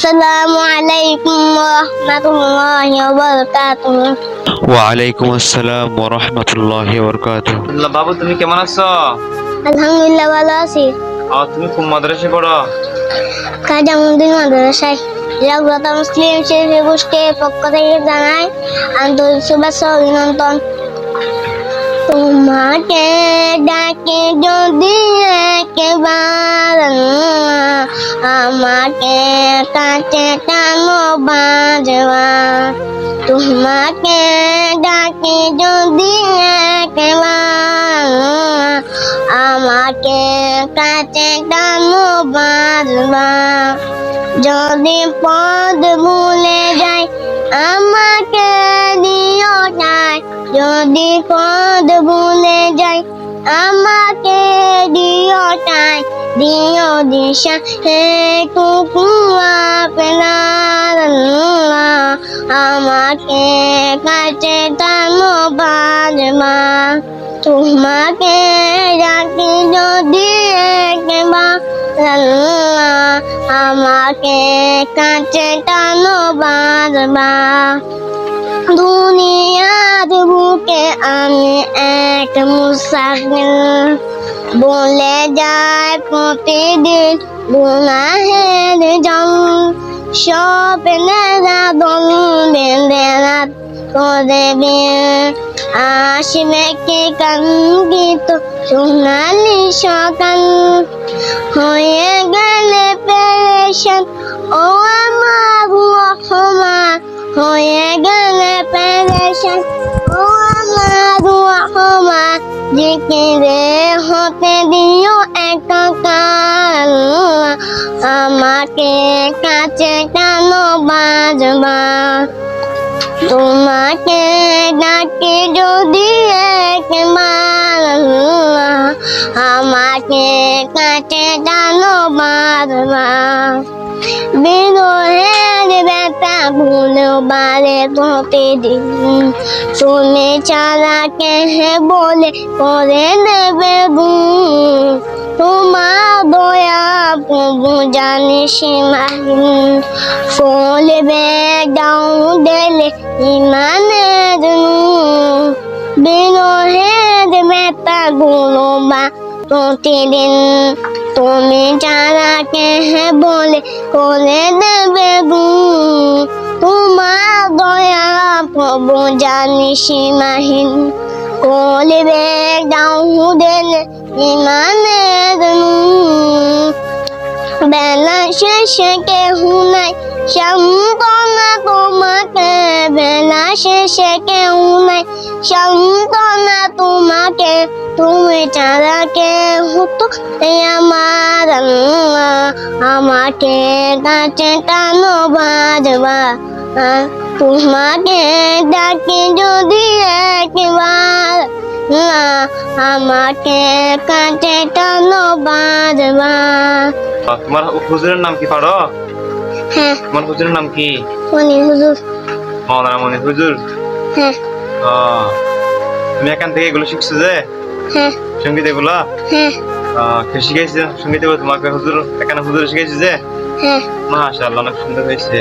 আসসালামু আলাইকুম ওয়া রাহমাতুল্লাহি ওয়া বারাকাতুহু। ওয়ালাইকুম আসসালাম ওয়া রাহমাতুল্লাহি ওয়া বারাকাতুহু। বাবু তুমি কেমন আছো? আলহামদুলিল্লাহ ভালো আছি। তুমি কোন মাদ্রাসায় পড়ো? কাজামুদ্দিন মাদ্রাসায়। জাগ্রত মুসলিম শিশু গোষ্ঠীর পক্ষ থেকে জানাই আন্তরিক শুভেচ্ছা ও অভিনন্দন। তোমাকে ডাকে যদি একবার আমাকে কাছে টানো বাজবা। তোমাকে ডাকে যদি একবার আমাকে কাছে টানো বাজবা। যদি পদ ভুলে যাই আমাকে দিও যাই। যদি পদ ভুলে যাই আমাকে দিও যাই। দিও দিশা হে কুকুয়া পেলার আমাকে কাছে টানো বাজবা। তোমাকে ডাকি যদি একবার আমাকে কাছে টানো বাজবা। দুনিয়ার বুকে আমি এক মুসাফির, বলে যায় প্রতিদিন গুনাহের জং। স্বপ্নেরা দল বেঁধে রাত করে বিয়ে আসবে কে কাঙ্ক্ষিত সোনালি সকাল। হয়ে গেলে পেরেশান ও আমার রহমান, হয়ে গেলে পেরেশান ও আমার রহমান। জিকিরে হতে দিও একাকার আমাকে কাছে টানো বাজবা। তোমাকে ডাকি যদি একবার আমাকে কাছে টানো বাজবা। বিরহের ব্যথা ভুলো বারে প্রতিদিন, তুমি ছাড়া কে বলে করে নেবে গুণ। তোমার দয়া প্রভু জানি সীমাহীন, ফলবে দাও দিলে ইমানের নূর। বিরহের ব্যথা গুলো বা প্রতিদিন, তুমি ছাড়া কে বলে করে দেবে গুণ। তোমার দয়া প্রভু জানি সীমাহীন, করবে দাও দিলে ইমানের নূর। বেলা শেষে কেহু নাই সান্ত্বনা তোমাকে, বেলা শেষে কেহু নাই সান্ত্বনা তোমাকে। তুমি ছাড়া কেহু তো আমার আমাকে কাছে টানো বাজবা। তোমাকে ডাকি যদি একবার আমাকে কাছে টানো বাজবা। তোমার হুজুরের নাম কি পারো? হ্যাঁ। তোমার হুজুরের নাম কি? মনি হুজুর। মাওলানা মনি হুজুর। হ্যাঁ। তুমি এখান থেকে এগুলো শিখছো যে? হ্যাঁ। সঙ্গীত এগুলা? হ্যাঁ। কে শিখাইছে সঙ্গীত এগুলো তোমাকে? হুজুর এখানে হুজুর শিখাইছে যে? হ্যাঁ। মাশাআল্লাহ, অনেক সুন্দর হয়েছে।